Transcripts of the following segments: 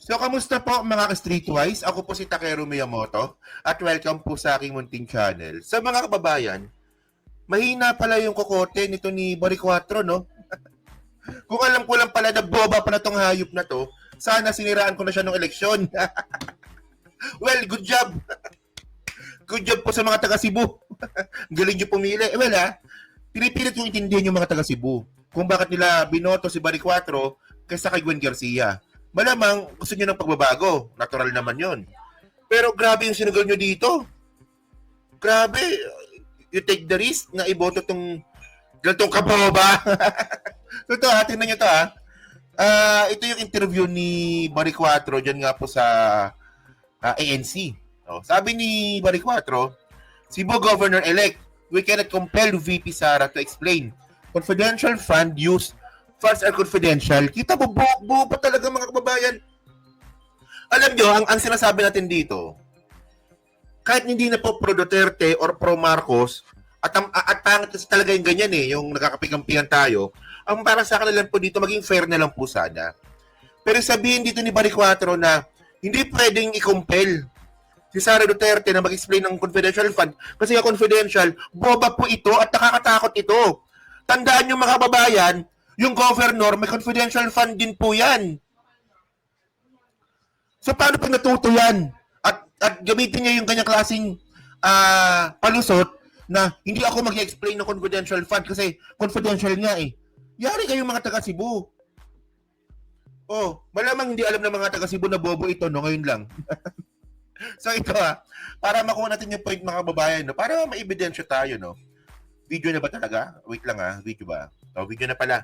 So, kamusta po mga ka-Streetwise? Ako po si Takeru Miyamoto at welcome po sa aking munting channel. Sa mga kababayan, mahina pala yung kokote nito ni Baricuatro, no? Kung alam ko lang pala na boba pala tong hayop na to, sana siniraan ko na siya ng eleksyon. Well, good job. Good job po sa mga taga Cebu. Galing nyo pumili. Pinipilit yung intindihan yung mga taga Cebu kung bakit nila binoto si Baricuatro kaysa kay Gwen Garcia. Malamang gusto nyo ng pagbabago. Natural naman yon. Pero grabe yung sinugal nyo dito. Grabe. You take the risk na iboto tong ganitong kaboba. Ito, tingnan nyo to ito yung interview ni Baricuatro dyan nga po sa ANC. Sabi ni Baricuatro, Cebu Governor-elect, we cannot compel VP Sara to explain. Confidential fund use funds are confidential. Kita mo, buo pa talaga mga kababayan. Alam nyo, ang sinasabi natin dito, kahit hindi na po pro Duterte or pro Marcos, at pangit kasi talaga yung ganyan yung nakakapikampihan tayo, ang para sa akin lang po dito, maging fair na lang po sana. Pero sabihin dito ni Baricuatro na hindi pwedeng i-compel si Sara Duterte na mag-explain ng confidential fund kasi yung confidential, boba po ito at nakakatakot ito. Tandaan nyo mga kababayan, yung governor, may confidential fund din po yan. So, paano pag natuto yan? At gamitin niya yung kanyang klaseng palusot na hindi ako mag-explain ng confidential fund kasi confidential nga Yari kayong mga taga Cebu. Malamang hindi alam ng mga taga Cebu na bobo ito, no? Ngayon lang. So, ito para makuha natin yung point mga kababayan, no? Para maibidensya tayo, no? Video na ba talaga? Wait lang video ba? Video na pala.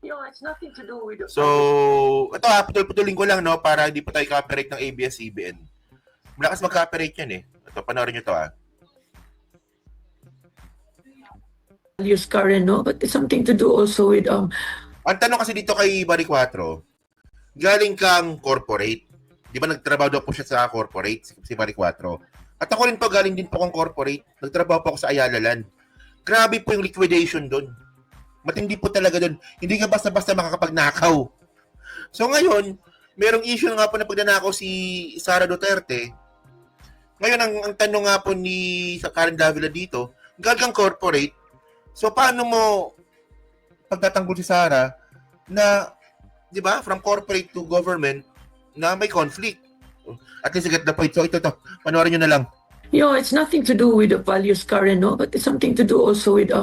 It's nothing to do with the... So, ito putol-putulin ko lang, no, para hindi po tayo copyright ng ABS-CBN. Malakas mag-copyright yan Ito, panoorin nyo to values current, no? But it's something to do also with... Ang tanong kasi dito kay Baricuatro, galing kang corporate. Di ba nagtrabaho daw po siya sa corporate, si Baricuatro. At ako rin po, galing din po kong corporate. Nagtrabaho po ako sa Ayala Land. Grabe po yung liquidation doon. Matindi po talaga doon. Hindi ka basta-basta makakapagnakaw. So ngayon, merong issue nga po na pagnanakaw si Sara Duterte. Ngayon, ang tanong nga po ni Karen Davila dito, gagang corporate, so paano mo pagtatanggol si Sara na, di ba, from corporate to government na may conflict? At least I get the point. So ito, panoorin nyo na lang. It's nothing to do with the values current, no? But it's something to do also with...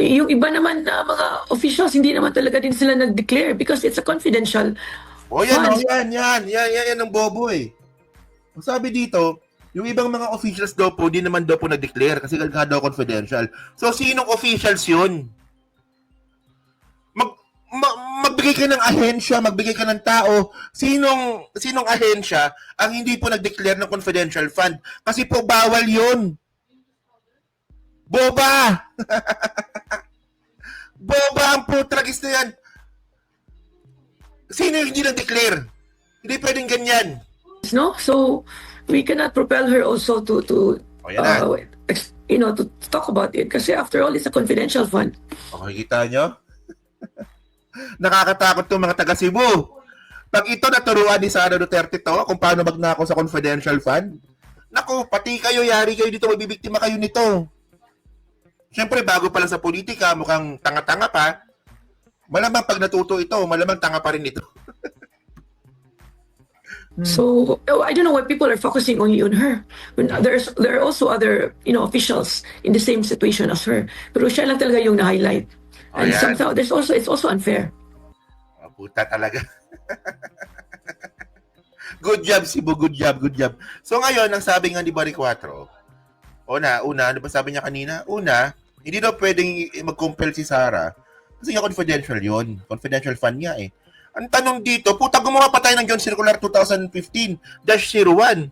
yung iba naman na mga officials, hindi naman talaga din sila nag-declare because it's a confidential yan ang bobo Sabi dito, yung ibang mga officials daw po, di naman daw po nag-declare kasi nga daw confidential. So, sinong officials yun? Magbigay ka ng ahensya, magbigay ka ng tao, sinong ahensya ang hindi po nag-declare ng confidential fund? Kasi po bawal yun. Boba! Boba ang putragis na yan. Sino yung hindi nag-declare? Hindi pwedeng ganyan. No? So, we cannot propel her also to talk about it kasi after all, it's a confidential fund. Okay, kita nyo? Nakakatakot to mga taga Cebu. Pag ito naturuan ni Sara Duterte to kung paano magnakaw sa confidential fund, naku, pati kayo, yari kayo dito, magbibiktima kayo nito. Siyempre, bago pa lang sa politika, mukhang tanga-tanga pa. Malamang pag natuto ito, malamang tanga pa rin ito. So, I don't know why people are focusing only on her. There are also other, officials in the same situation as her. Pero siya lang talaga yung na-highlight. And somehow, it's also unfair. Puta talaga. Good job, Cebu. Good job. So ngayon, ang sabi nga ni Baricuatro, una, ano ba sabi niya kanina? Una, hindi daw pwedeng mag-compel si Sara kasi nga confidential yun. Confidential fund nga Ang tanong dito, puta, gumawa pa tayo ng John Circular 2015-01.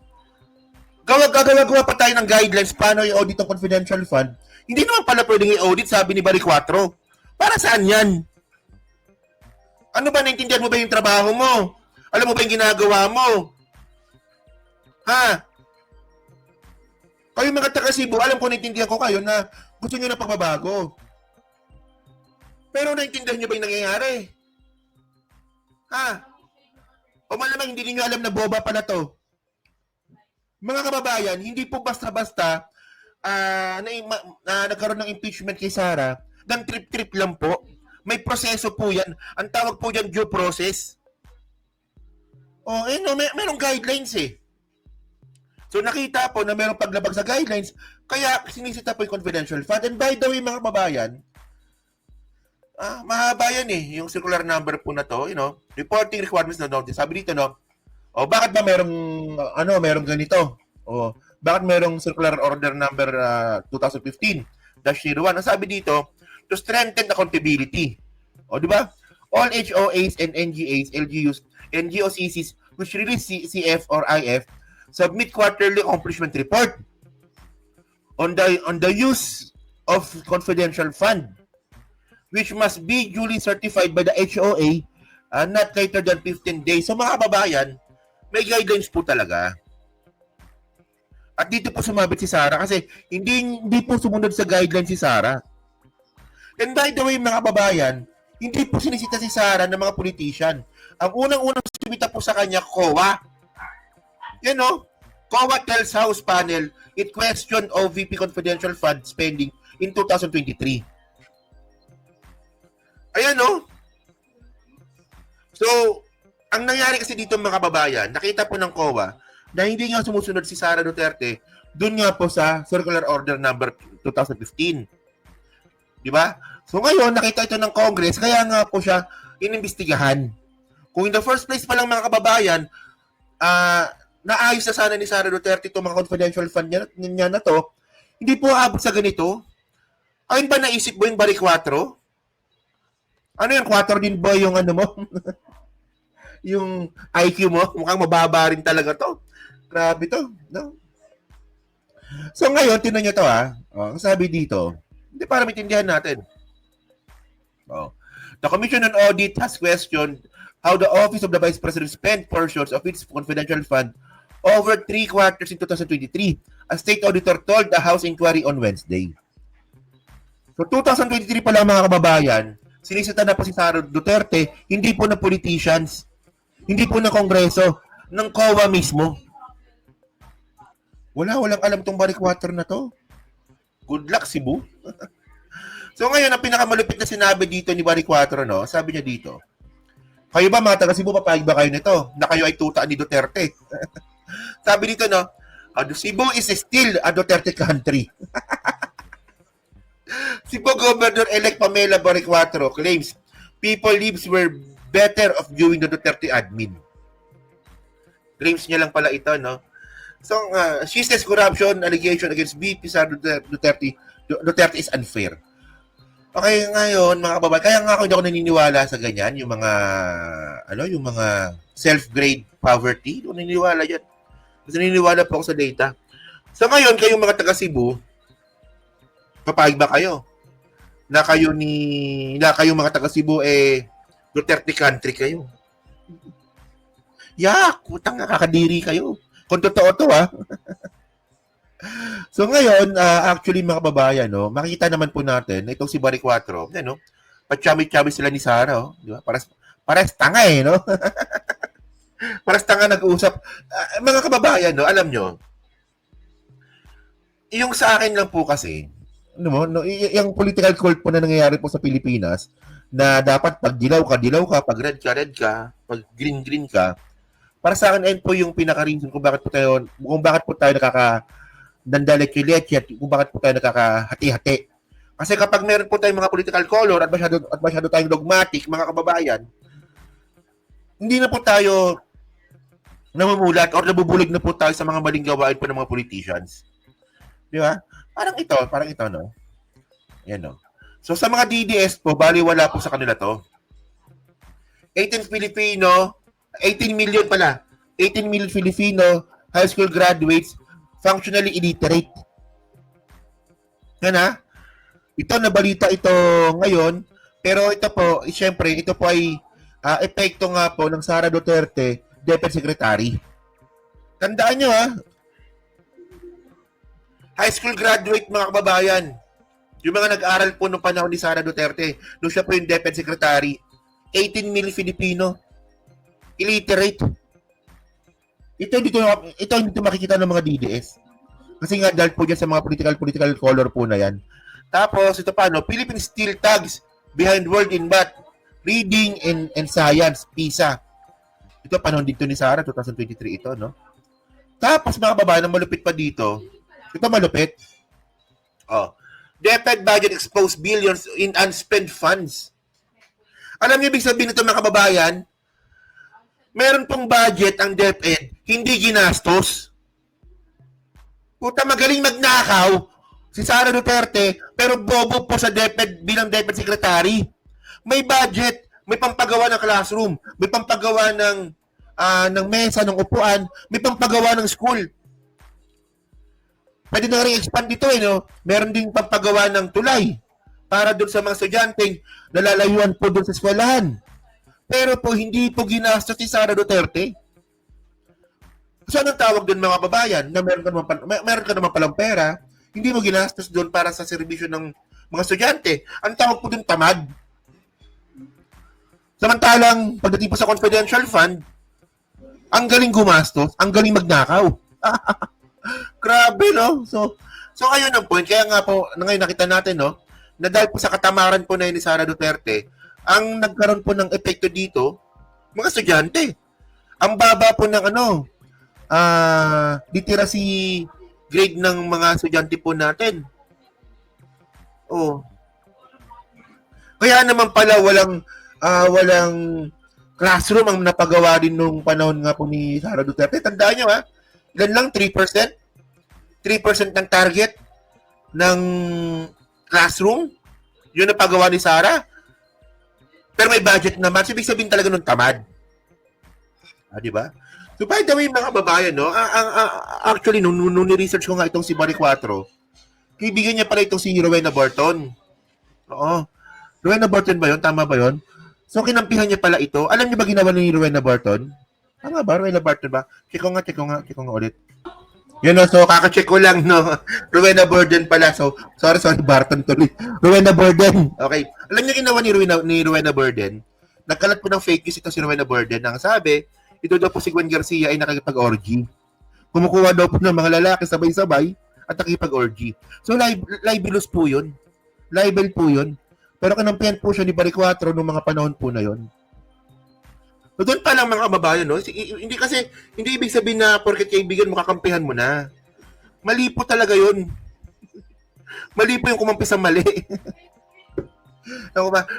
Gagawa pa tayo ng guidelines paano i-audit ang confidential fund. Hindi naman pala pwedeng i-audit, sabi ni Baricuatro. Para saan yan? Ano ba, naintindihan mo ba yung trabaho mo? Alam mo ba yung ginagawa mo? Kayo mga taga Cebu, alam ko naintindihan ko kayo na gusto nyo na pagbabago. Pero naintindihan nyo ba yung nangyayari? O malamang hindi niyo alam na boba pala to. Mga kababayan, hindi po basta-basta nagkaroon ng impeachment kay Sara. Dan trip-trip lang po. May proseso po yan. Ang tawag po dyan due process. Merong guidelines eh. So nakita po na merong paglabag sa guidelines, kaya sinisita po yung confidential fund. And by the way, mga kababayan, mahaba yan eh, yung circular number po na to, reporting requirements na notice. Sabi dito, bakit ba merong ganito? Bakit merong circular order number 2015-01? Ang sabi dito, to strengthen accountability. Di ba? All HOAs and NGAs, LGUs, and GOCCs which release CF or IF submit quarterly accomplishment report on the use of confidential fund, which must be duly certified by the HOA not later than 15 days. So mga kababayan, may guidelines po talaga. At dito po sumabit si Sara kasi hindi po sumunod sa guidelines si Sara. And by the way, mga kababayan, hindi po sinisita si Sara ng mga politician. Ang unang-unang sumita po sa kanya, COA. COA tells House panel it questioned OVP confidential fund spending in 2023. Ayan, So, ang nangyari kasi dito mga kababayan, nakita po ng COA na hindi nga sumusunod si Sara Duterte dun nga po sa Circular Order number 2015. Di ba? So ngayon, nakita ito ng Congress, kaya nga po siya inimbestigahan. Kung in the first place pa lang mga kababayan, naayos na sana ni Sara Duterte itong mga confidential fund niya na to, hindi po aabot sa ganito. Ayun ba naisip mo yung Bari 4? Ano yung 4 din ba yung mo? Yung IQ mo? Mukhang mababa rin talaga to. Grabe to. No? So ngayon, tinan nyo to sabi dito, hindi para maintindihan natin. The Commission on Audit has questioned how the Office of the Vice President spent portions of its confidential fund over 3 quarters in 2023, a state auditor told the House inquiry on Wednesday. So 2023 pa lang mga kababayan, sinisita na po si Sara Duterte, hindi po na politicians, hindi po na kongreso, ng COA mismo. Walang alam tong Bari 4 na to. Good luck, Cebu. So ngayon, ang pinakamalupit na sinabi dito ni Bari 4, sabi niya dito, kayo ba mga taga Cebu, papayag ba kayo nito na kayo ay tuta ni Duterte? Sabi dito, Cebu is still a Duterte country. Cebu Governor-elect Pamela Bari 4 claims people lives were better off viewing the Duterte admin. Claims niya lang pala ito, So, she says corruption allegation against VP Sara Duterte is unfair. Okay, ngayon, mga kababayan, kaya nga ako hindi ako naniniwala sa ganyan, yung mga self-grade poverty, hindi ako naniniwala yan. Kasi naniniwala po ako sa data. So ngayon, kayong mga taga Cebu, papayag ba kayo? Na kayong mga taga Cebu, Duterte country kayo. Utang nakakadiri kayo. Kung totoo to, So ngayon, actually mga kababayan, makikita naman po natin na itong si Bari 4, pachami-chami sila ni Sara, di ba? Pares tanga Pares tanga nag-uusap. Mga kababayan, alam nyo, yung sa akin lang po kasi, yung political cult po na nangyayari po sa Pilipinas, na dapat pag dilaw ka, pag red ka, pag green ka, para sa akin, ayun po yung pinaka-reason kung bakit po tayo nandalek-leche at kung bakit po tayo nakakahati-hati. Kasi kapag meron po tayong mga political color at masyado tayong dogmatic, mga kababayan, hindi na po tayo namumulat or nabubulig na po tayo sa mga maling gawain po ng mga politicians. Di ba? Parang ito, Yan, So sa mga DDS po, baliwala po sa kanila to. 18 million Filipino high school graduates functionally illiterate. Yan Ito nabalita ito ngayon, pero ito po, siyempre, ito po ay epekto nga po ng Sara Duterte, Deputy Secretary. Tandaan nyo high school graduate mga kababayan, yung mga nag-aral po noong panahon ni Sara Duterte, nung siya po yung Deputy Secretary, 18 million Filipino, illiterate. ito hindi makikita ng mga DDS. Kasi nga dahil po dyan sa mga political color po na yan. Tapos ito pa, no, Philippine Steel Tags Behind World in Math, Reading and Science, PISA. Ito panahon dito ni Sara, 2023 ito, no? Tapos mga kababayan, ang malupit pa dito, ito malupit. Oh, DepEd budget expose billions in unspent funds. Alam niyo ibig sabihin nito mga kababayan, meron pong budget ang DepEd, hindi ginastos. Puta, magaling magnakaw si Sara Duterte, pero bobo po sa DepEd bilang DepEd Secretary. May budget, may pampagawa ng classroom, may pampagawa ng mesa, ng upuan, may pampagawa ng school. Pwede na rin expand dito, no? Meron ding pampagawa ng tulay para doon sa mga estudyanteng nalalayuan po doon sa eskwelahan. Pero po, hindi po ginastos si Sara Duterte. So, anong tawag doon mga babayan na meron ka naman palang pera, hindi mo ginastos doon para sa serbisyo ng mga estudyante. Ang tawag po doon tamad. Samantalang, pagdating po sa confidential fund, ang galing gumastos, ang galing magnakaw. Grabe, no? So ayun ang point. Kaya nga po, ngayon nakita natin, no, na dahil po sa katamaran po na ni Sara Duterte, ang nagkaroon po ng epekto dito, mga estudyante. Ang baba po ng literacy grade ng mga estudyante po natin. Oh. Kaya naman pala walang classroom ang napagawa din nung panahon nga po ni Sara Duterte. Tandaan nyo ha, ilan lang? 3%? 3% ng target ng classroom? Yun ang pagawa ni Sara? Pero may budget naman. So, ibig sabihin talaga nung tamad. Di ba? So, by the way, mga kababayan, no, actually, nung ni-research ko nga itong si Barry Quatro, kaibigan niya pala itong si Rowena Barton. Oo. Rowena Barton ba yun? Tama ba yun? So, kinampihan niya pala ito. Alam niyo ba ginawa ni Rowena Barton? Tama ba? Rowena Barton ba? Check ko nga ulit. Yun, no? So, kaka-check ko lang, no? Rowena Barton pala. So, sorry, Barton tuloy. Rowena Barton. Okay. Alam niyo ginawa ni Rowena Barton? Nagkalat po ng fake news ito si Rowena Barton. Ang sabi, ito daw po si Gwen Garcia ay nakikipag-orgy. Kumukuha daw po ng mga lalaki sabay-sabay at nakikipag-orgy. So, libelous po yun. Libel po yun. Pero kinampihan po siya ni Barry Quatro noong mga panahon po na yun. So, doon pa lang mga kababayan, no? Hindi ibig sabihin na porket kaibigan mo, kakampihan mo na. Mali po talaga yun. Mali po yung kumampi sa mali.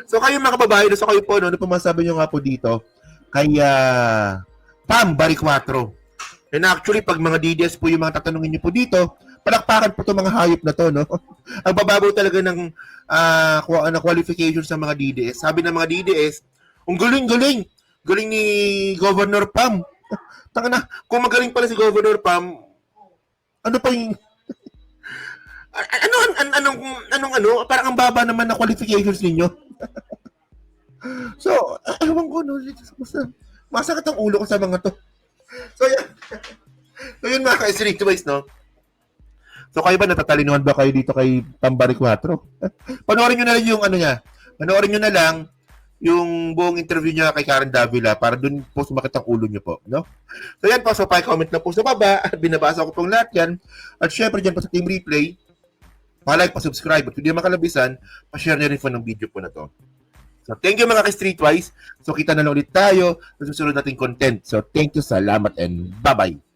So, kayo mga kababayan, so kayo po, no? Ano po masabi nyo nga po dito? Kaya, Pam, Barry Quatro. And actually, pag mga DDS po yung mga tatanungin nyo po dito, palakpakan po itong mga hayop na to, no? Ang bababaw talaga ng qualification sa mga DDS. Sabi ng mga DDS, ang galing ni Governor Pam. Taka na, kung magaling pala si Governor Pam, ano pa yung... parang ang baba naman na qualifications ninyo. So, ewan ko, no? Masakit ang ulo ko sa mga to. So, yan. So, yun mga ka-streetwise, no? So, kayo ba natatalinuhan ba kayo dito kay Pambari 4? Panoorin nyo na lang yung niya. Panoorin nyo na lang yung buong interview niya kay Karen Davila para dun po sumakit ang ulo nyo po, no? So, yan po. So, pa-comment na po sa baba at binabasa ko pong lahat yan. At syempre, dyan po sa Team Replay, pa-like, pa-subscribe. At hindi makalabisan, pa-share na rin po ng video po na to. So, thank you mga ka-streetwise. So, kita na lang ulit tayo sa susunod nating content. So, thank you, salamat, and bye-bye.